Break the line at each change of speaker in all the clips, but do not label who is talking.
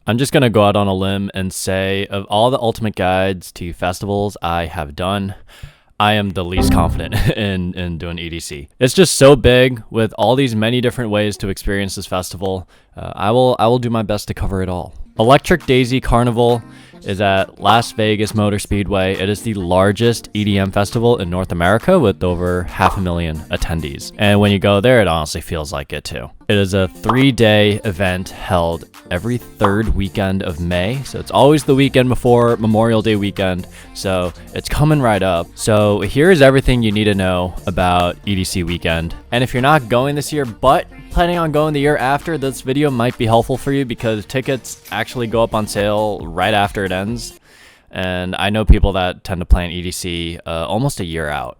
I'm just gonna go out on a limb and say, of all the ultimate guides to festivals I have done, I am the least confident in doing EDC. It's just so big with all these many different ways to experience this festival. I will do my best to cover it all. Electric Daisy Carnival is at Las Vegas Motor Speedway. It is the largest EDM festival in North America with over 500,000 attendees. And when you go there, it honestly feels like it too. It is a 3-day event held every third weekend of May. So it's always the weekend before Memorial Day weekend. So it's coming right up. So here's everything you need to know about EDC weekend. And if you're not going this year, but planning on going the year after, this video might be helpful for you because tickets actually go up on sale right after it ends. And I know people that tend to plan EDC almost a year out.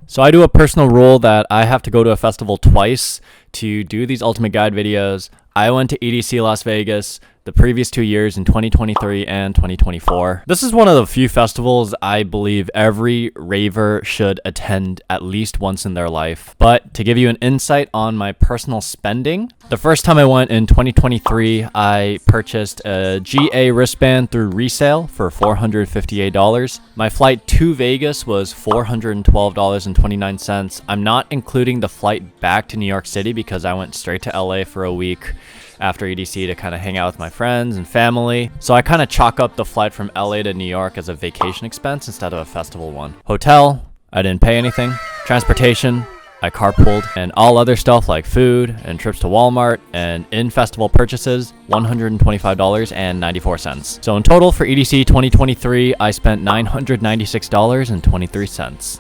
So I do a personal rule that I have to go to a festival twice to do these Ultimate Guide videos. I went to EDC Las Vegas the previous 2 years in 2023 and 2024. This is one of the few festivals I believe every raver should attend at least once in their life. But to give you an insight on my personal spending, the first time I went in 2023, I purchased a GA wristband through resale for $458. My flight to Vegas was $412.29. I'm not including the flight back to New York City because I went straight to LA for a week after EDC to kind of hang out with my friends and family. So I kind of chalk up the flight from LA to New York as a vacation expense instead of a festival one. Hotel, I didn't pay anything. Transportation, I carpooled. And all other stuff like food and trips to Walmart and in-festival purchases, $125.94. So in total for EDC 2023, I spent $996.23.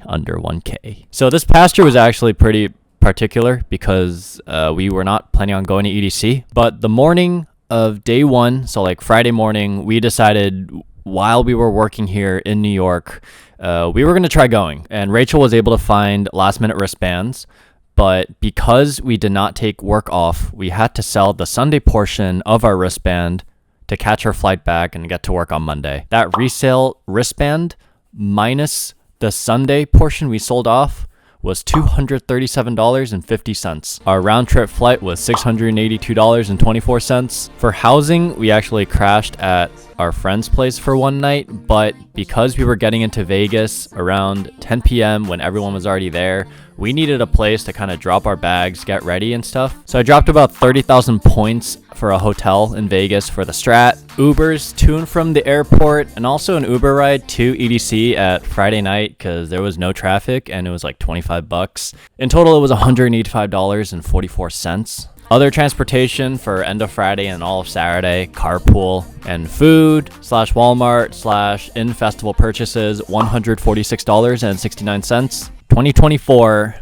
Under 1K. So this past year was actually pretty particular because we were not planning on going to EDC, but the morning of day one, so like Friday morning, we decided while we were working here in New York, we were going to try going, and Rachel was able to find last minute wristbands, but because we did not take work off, we had to sell the Sunday portion of our wristband to catch our flight back and get to work on Monday. That resale wristband minus the Sunday portion we sold off was $237.50. Our round trip flight was $682.24. For housing, we actually crashed at our friend's place for one night, but because we were getting into Vegas around 10 p.m. when everyone was already there, we needed a place to kind of drop our bags, get ready and stuff. So I dropped about 30,000 points for a hotel in Vegas for the Strat, Ubers to and from the airport, and also an Uber ride to EDC at Friday night because there was no traffic and it was like $25. In total, it was $185.44. Other transportation for end of Friday and all of Saturday, carpool, and food / Walmart / in-festival purchases, $146.69. 2024,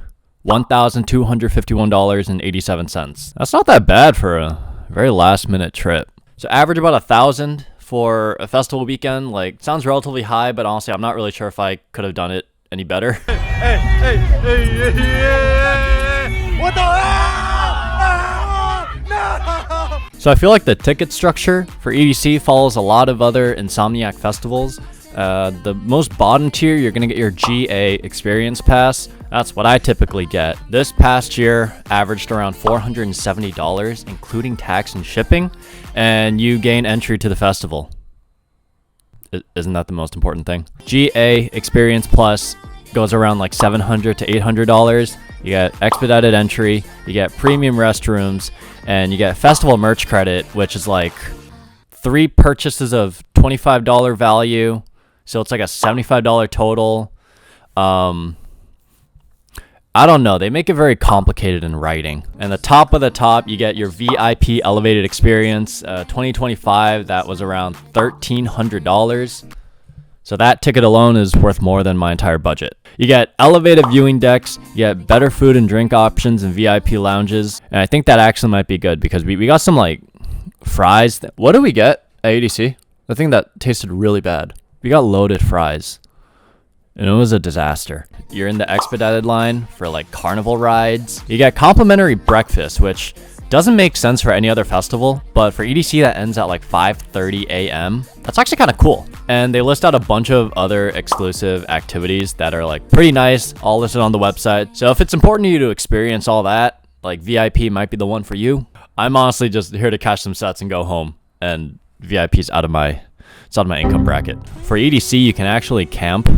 $1,251.87. That's not that bad for a very last-minute trip. So average about $1,000 for a festival weekend. Like, sounds relatively high, but honestly, I'm not really sure if I could have done it any better. What the? So I feel like the ticket structure for EDC follows a lot of other Insomniac festivals. The most bottom tier, you're going to get your GA experience pass. That's what I typically get. This past year averaged around $470, including tax and shipping, and you gain entry to the festival. Isn't that the most important thing? GA experience plus goes around like $700 to $800. You get expedited entry, you get premium restrooms, and you get festival merch credit, which is like 3 purchases of $25 value. So it's like a $75 total. I don't know. They make it very complicated in writing. And the top of the top, you get your VIP elevated experience. 2025, that was around $1,300. So that ticket alone is worth more than my entire budget. You get elevated viewing decks, you get better food and drink options and VIP lounges. And I think that actually might be good because we got some like fries. What did we get at ADC? The thing that tasted really bad. We got loaded fries. And it was a disaster. You're in the expedited line for like carnival rides. You get complimentary breakfast, which Doesn't make sense for any other festival, but for EDC that ends at like 5:30 a.m., that's actually kind of cool. And they list out a bunch of other exclusive activities that are like pretty nice, all listed on the website. So if it's important to you to experience all that, like VIP might be the one for you. I'm honestly just here to catch some sets and go home, and VIP's out of my income bracket. For EDC, you can actually camp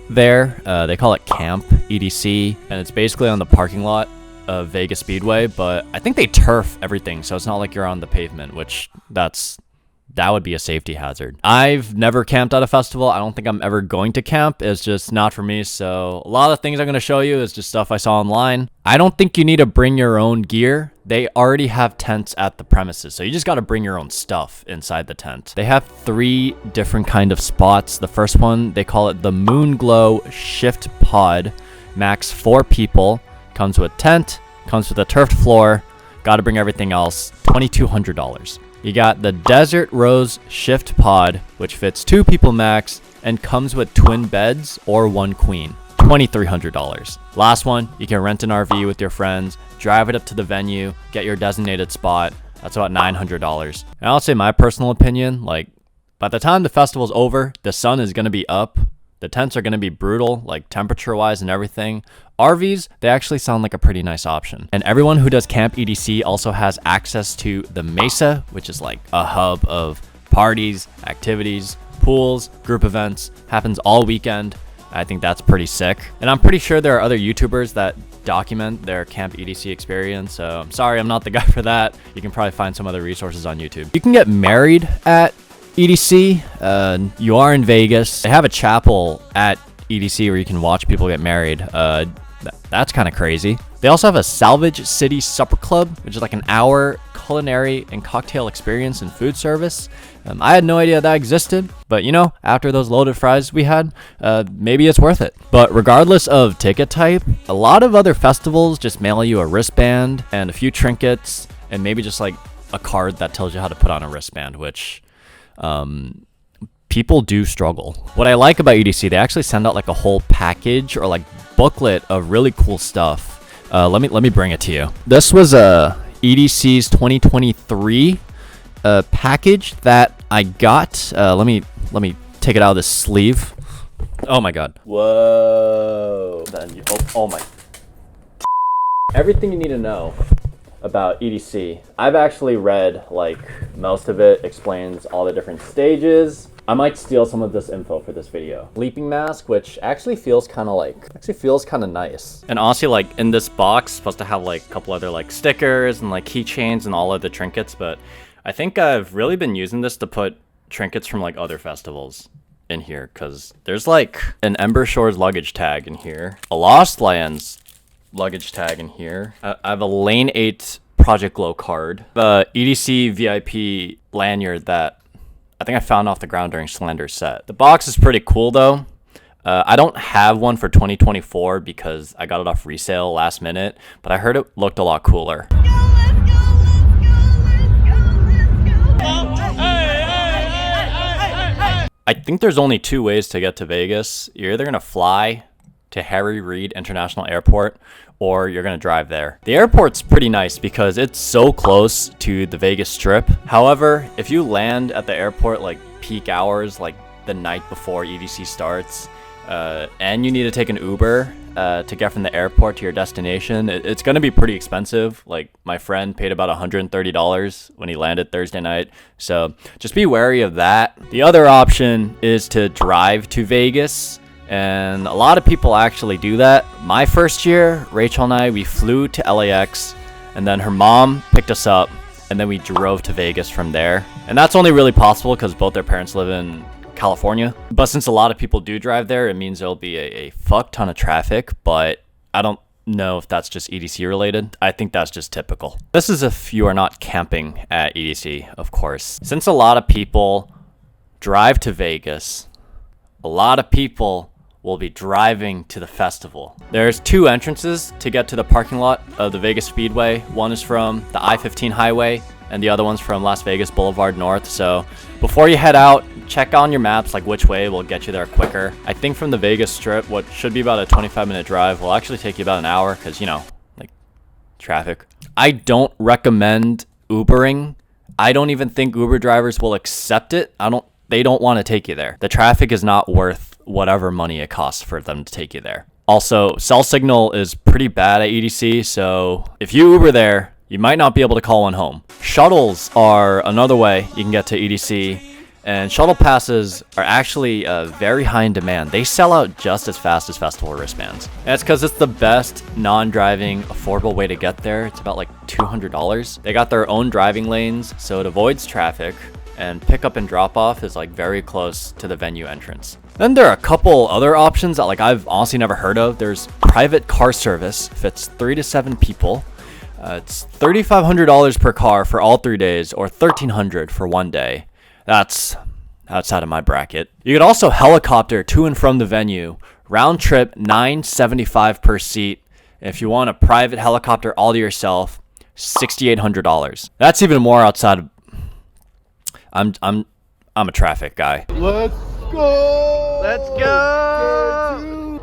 there. They call it Camp EDC, and it's basically on the parking lot of Vegas Speedway, but I think they turf everything, so it's not like you're on the pavement, which that would be a safety hazard. I've never camped at a festival. I don't think I'm ever going to camp. It's just not for me. So a lot of the things I'm going to show you is just stuff I saw online. I don't think you need to bring your own gear. They already have tents at the premises, so you just got to bring your own stuff inside the tent. They have 3 different kind of spots. The first one, they call it the Moonglow Shift Pod. Max 4 people. Comes with tent. Comes with a turfed floor. Got to bring everything else. $2,200. You got the Desert Rose Shift Pod, which fits 2 people max and comes with twin beds or 1 queen. $2,300. Last one, you can rent an RV with your friends, drive it up to the venue, get your designated spot. That's about $900. And I'll say my personal opinion, like by the time the festival's over, the sun is going to be up. The tents are going to be brutal, like temperature-wise and everything. RVs, they actually sound like a pretty nice option. And everyone who does Camp EDC also has access to the Mesa, which is like a hub of parties, activities, pools, group events. Happens all weekend. I think that's pretty sick. And I'm pretty sure there are other YouTubers that document their Camp EDC experience. So I'm sorry, I'm not the guy for that. You can probably find some other resources on YouTube. You can get married at EDC. You are in Vegas. They have a chapel at EDC where you can watch people get married. That's kind of crazy. They also have a Salvage City Supper Club, which is like an hour culinary and cocktail experience and food service. I had no idea that existed, but you know, after those loaded fries we had, maybe it's worth it. But regardless of ticket type, a lot of other festivals just mail you a wristband and a few trinkets and maybe just like a card that tells you how to put on a wristband, which people do struggle. What I like about EDC, they actually send out like a whole package or like booklet of really cool stuff. Let me bring it to you. This was EDC's 2023 package that I got. Let me take it out of this sleeve. Oh my god. Whoa. Oh my. Everything you need to know about EDC. I've actually read like most of it, explains all the different stages. I might steal some of this info for this video. Sleeping mask, which actually feels kind of nice. And honestly, like in this box, supposed to have like a couple other like stickers and like keychains and all of the trinkets, but I think I've really been using this to put trinkets from like other festivals in here, because there's like an Ember Shores luggage tag in here, a Lost Lands luggage tag in here. I have a Lane 8 Project Glow card, the EDC VIP lanyard that I think I found off the ground during Slender's set. The box is pretty cool though. I don't have one for 2024 because I got it off resale last minute, but I heard it looked a lot cooler. I think there's only 2 ways to get to Vegas. You're either gonna fly to Harry Reid International Airport, or you're gonna drive there. The airport's pretty nice because it's so close to the Vegas Strip. However, if you land at the airport like peak hours, like the night before EDC starts, and you need to take an Uber to get from the airport to your destination, it's gonna be pretty expensive. Like my friend paid about $130 when he landed Thursday night. So just be wary of that. The other option is to drive to Vegas. And a lot of people actually do that. My first year, Rachel and I, we flew to LAX, and then her mom picked us up, and then we drove to Vegas from there. And that's only really possible because both their parents live in California. But since a lot of people do drive there, it means there'll be a fuck ton of traffic, but I don't know if that's just EDC related. I think that's just typical. This is if you are not camping at EDC, of course. Since a lot of people drive to Vegas, a lot of people will be driving to the festival. There's 2 entrances to get to the parking lot of the Vegas Speedway. One is from the I-15 highway and the other one's from Las Vegas Boulevard North. So before you head out, check on your maps like which way will get you there quicker. I think from the Vegas Strip, what should be about a 25-minute drive will actually take you about an hour because, you know, like traffic. I don't recommend Ubering. I don't even think Uber drivers will accept it. They don't want to take you there. The traffic is not worth whatever money it costs for them to take you there. Also, cell signal is pretty bad at EDC, so if you Uber there, you might not be able to call one home. Shuttles are another way you can get to EDC, and shuttle passes are actually very high in demand. They sell out just as fast as festival wristbands. And it's because it's the best non-driving, affordable way to get there. It's about like $200. They got their own driving lanes, so it avoids traffic, and pickup and drop off is like very close to the venue entrance. Then there are a couple other options that like I've honestly never heard of. There's private car service, fits 3 to 7 people. It's $3,500 per car for all 3 days, or $1,300 for 1 day. That's outside of my bracket. You could also helicopter to and from the venue. Round trip, $975 per seat. If you want a private helicopter all to yourself, $6,800. That's even more outside of. I'm a traffic guy.
Let's go!
Let's go!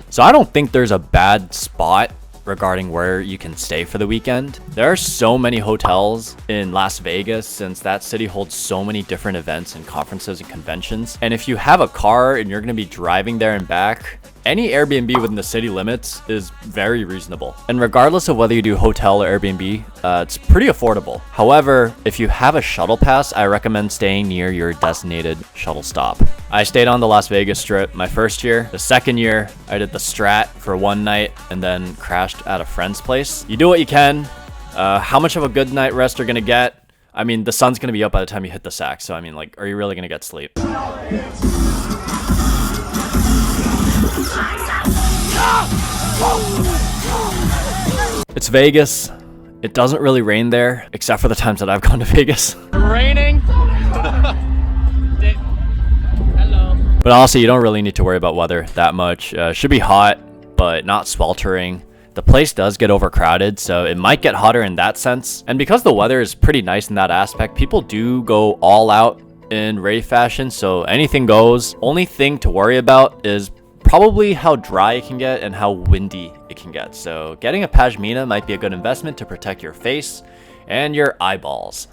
So I don't think there's a bad spot regarding where you can stay for the weekend. There are so many hotels in Las Vegas since that city holds so many different events and conferences and conventions. And if you have a car and you're going to be driving there and back, any Airbnb within the city limits is very reasonable. And regardless of whether you do hotel or Airbnb, it's pretty affordable. However, if you have a shuttle pass, I recommend staying near your designated shuttle stop. I stayed on the Las Vegas Strip my first year. The second year, I did the Strat for 1 night and then crashed at a friend's place. You do what you can. How much of a good night rest you're gonna get? I mean, the sun's gonna be up by the time you hit the sack. So I mean, like, are you really gonna get sleep? It's Vegas. It doesn't really rain there, except for the times that I've gone to Vegas.
Raining. Hello.
But honestly, you don't really need to worry about weather that much. Should be hot, but not sweltering. The place does get overcrowded, so it might get hotter in that sense. And because the weather is pretty nice in that aspect, people do go all out in rave fashion, so anything goes. Only thing to worry about is probably how dry it can get and how windy it can get. So getting a pashmina might be a good investment to protect your face and your eyeballs.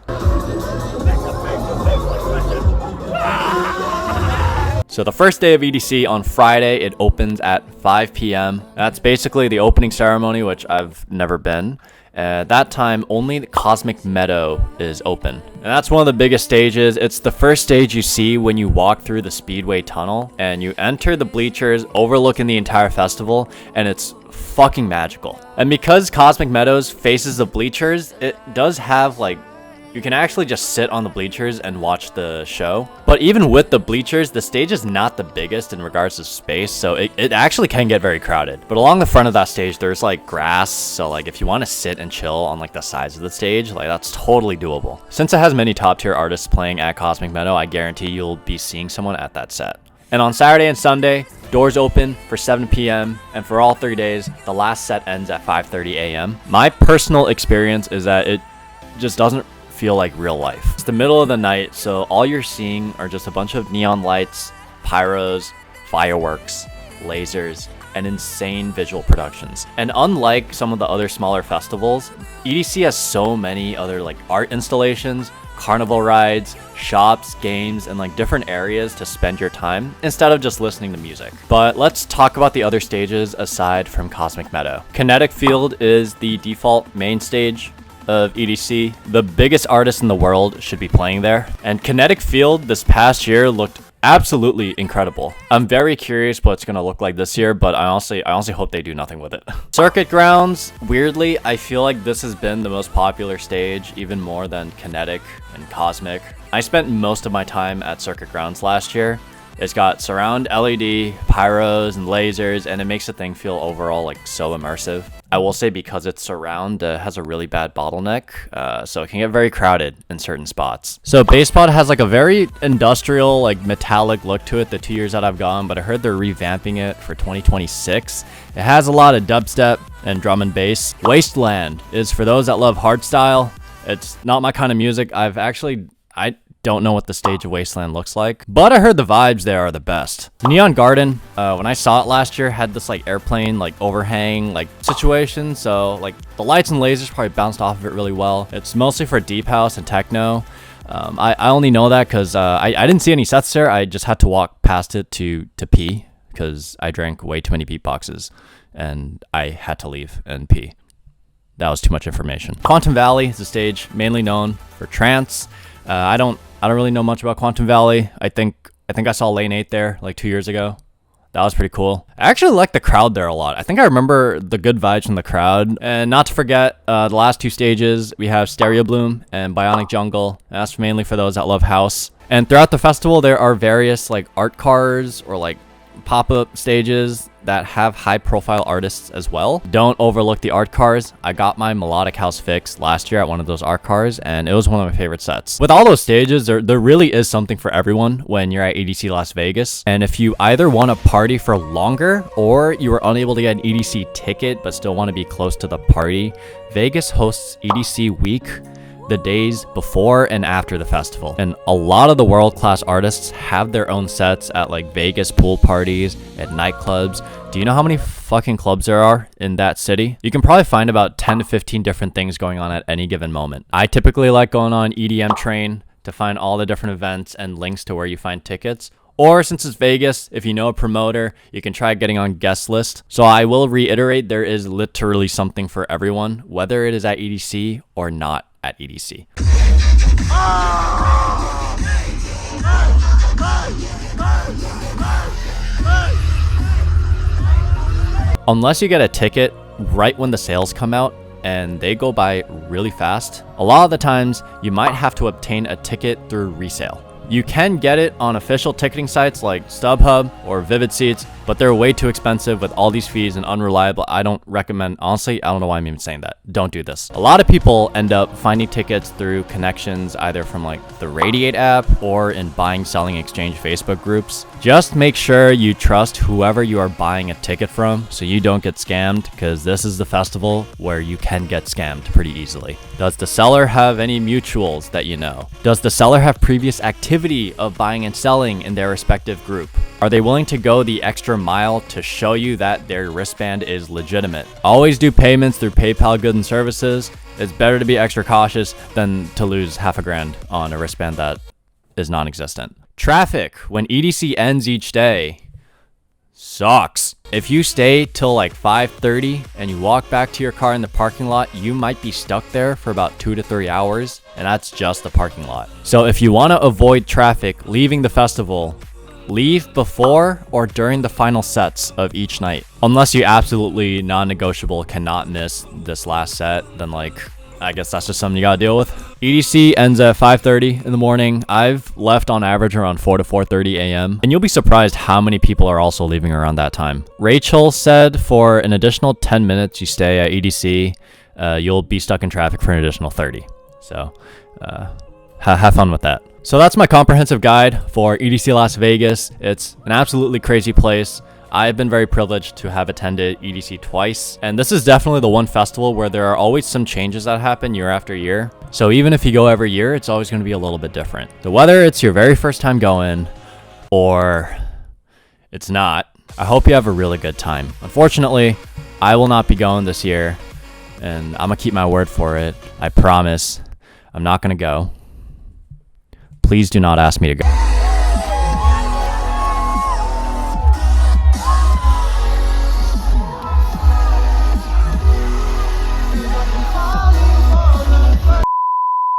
So the first day of EDC on Friday, it opens at 5 p.m. That's basically the opening ceremony, which I've never been. At that time, only the Cosmic Meadow is open. And that's one of the biggest stages. It's the first stage you see when you walk through the Speedway Tunnel and you enter the bleachers overlooking the entire festival, and it's fucking magical. And because Cosmic Meadows faces the bleachers, it does have like, you can actually just sit on the bleachers and watch the show. But even with the bleachers, the stage is not the biggest in regards to space, so it actually can get very crowded. But along the front of that stage, there's like grass, so like if you want to sit and chill on like the sides of the stage, like that's totally doable. Since it has many top tier artists playing at Cosmic Meadow, I guarantee you'll be seeing someone at that set. And on Saturday and Sunday, doors open for 7 p.m. and for all 3 days, the last set ends at 5:30 a.m. My personal experience is that it just doesn't feel like real life. It's the middle of the night, so all you're seeing are just a bunch of neon lights, pyros, fireworks, lasers, and insane visual productions. And unlike some of the other smaller festivals, EDC has so many other like art installations, carnival rides, shops, games, and like different areas to spend your time instead of just listening to music. But let's talk about the other stages aside from Cosmic Meadow. Kinetic Field is the default main stage of EDC. The biggest artists in the world should be playing there, and Kinetic Field this past year looked absolutely incredible. I'm very curious what it's gonna look like this year, but I honestly hope they do nothing with it. Circuit Grounds, weirdly, I feel like this has been the most popular stage, even more than Kinetic and Cosmic. I spent most of my time at Circuit Grounds last year. It's got surround LED, pyros, and lasers, and it makes the thing feel overall like so immersive. I will say because it's surround, has a really bad bottleneck, so it can get very crowded in certain spots. So Basepod has like a very industrial, like metallic look to it the 2 years that I've gone, but I heard they're revamping it for 2026. It has a lot of dubstep and drum and bass. Wasteland is for those that love hardstyle. It's not my kind of music. I don't know what the stage of Wasteland looks like, but I heard the vibes there are the best. The Neon Garden, when I saw it last year, had this like airplane like overhang like situation, so like the lights and lasers probably bounced off of it really well. It's mostly for deep house and techno. I only know that because I didn't see any sets there. I just had to walk past it to pee because I drank way too many beatboxes and I had to leave and pee. That was too much information. Quantum Valley is a stage mainly known for trance. I don't really know much about Quantum Valley. I think I saw Lane 8 there like 2 years ago. That was pretty cool. I actually like the crowd there a lot. I think I remember the good vibes from the crowd. And not to forget, the last 2 stages, we have Stereo Bloom and Bionic Jungle. And that's mainly for those that love house. And throughout the festival, there are various like art cars or like pop-up stages that have high-profile artists as well. Don't overlook the art cars. I got my Melodic House fix last year at one of those art cars, and it was one of my favorite sets. With all those stages, there really is something for everyone when you're at EDC Las Vegas. And if you either want to party for longer, or you are unable to get an EDC ticket but still want to be close to the party, Vegas hosts EDC Week the days before and after the festival. And a lot of the world-class artists have their own sets at like Vegas pool parties, at nightclubs. Do you know how many fucking clubs there are in that city? You can probably find about 10 to 15 different things going on at any given moment. I typically like going on EDM Train to find all the different events and links to where you find tickets. Or since it's Vegas, if you know a promoter, you can try getting on guest list. So I will reiterate, there is literally something for everyone, whether it is at EDC or not at EDC. Unless you get a ticket right when the sales come out, and they go by really fast, a lot of the times you might have to obtain a ticket through resale. You can get it on official ticketing sites like StubHub or Vivid Seats, but they're way too expensive with all these fees and unreliable. I don't recommend, honestly, I don't know why I'm even saying that. Don't do this. A lot of people end up finding tickets through connections either from like the Radiate app or in buying, selling, exchange Facebook groups. Just make sure you trust whoever you are buying a ticket from so you don't get scammed, because this is the festival where you can get scammed pretty easily. Does the seller have any mutuals that you know? Does the seller have previous activity of buying and selling in their respective group? Are they willing to go the extra mile to show you that their wristband is legitimate? Always do payments through PayPal goods and services. It's better to be extra cautious than to lose $50,000 on a wristband that is non-existent. Traffic when EDC ends each day sucks. If you stay till like 5:30 and you walk back to your car in the parking lot, you might be stuck there for about 2 to 3 hours, and that's just the parking lot. So if you want to avoid traffic leaving the festival, leave before or during the final sets of each night. Unless you absolutely non-negotiable cannot miss this last set, then like, I guess that's just something you gotta deal with. EDC ends at 5:30 in the morning. I've left on average around 4 to 4:30 a.m. And you'll be surprised how many people are also leaving around that time. Rachel said for an additional 10 minutes you stay at EDC, you'll be stuck in traffic for an additional 30. So have fun with that. So that's my comprehensive guide for EDC Las Vegas. It's an absolutely crazy place. I've been very privileged to have attended EDC twice, and this is definitely the one festival where there are always some changes that happen year after year. So even if you go every year, it's always going to be a little bit different. So whether it's your very first time going or it's not, I hope you have a really good time. Unfortunately, I will not be going this year, and I'm going to keep my word for it. I promise I'm not going to go. Please do not ask me to go.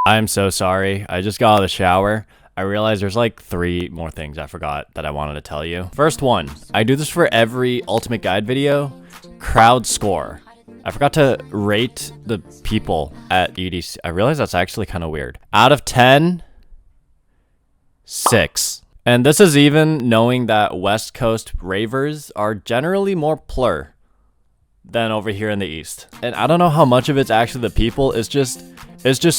I'm so sorry. I just got out of the shower. I realized there's like 3 more things I forgot that I wanted to tell you. First one, I do this for every Ultimate Guide video. Crowd score. I forgot to rate the people at EDC. I realized that's actually kind of weird. Out of 10, 6. And this is even knowing that West Coast ravers are generally more plur than over here in the East. And I don't know how much of it's actually the people. It's just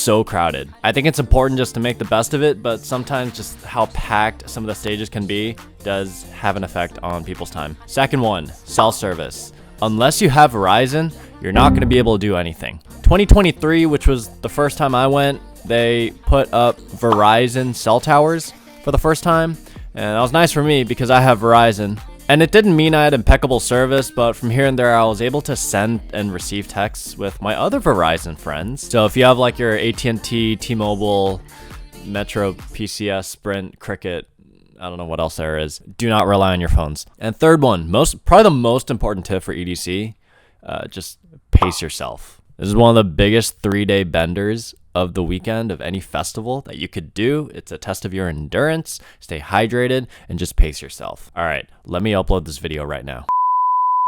so crowded. I think it's important just to make the best of it, but sometimes just how packed some of the stages can be does have an effect on people's time. Second one, cell service. Unless you have Verizon, you're not going to be able to do anything. 2023, which was the first time I went, they put up Verizon cell towers for the first time. And that was nice for me because I have Verizon. And it didn't mean I had impeccable service, but from here and there, I was able to send and receive texts with my other Verizon friends. So if you have like your AT&T, T-Mobile, Metro, PCS, Sprint, Cricket, I don't know what else there is, do not rely on your phones. And third one, probably the most important tip for EDC, just pace yourself. This is one of the biggest 3-day benders of the weekend of any festival that you could do. It's a test of your endurance. Stay hydrated and just pace yourself. All right, let me upload this video right now.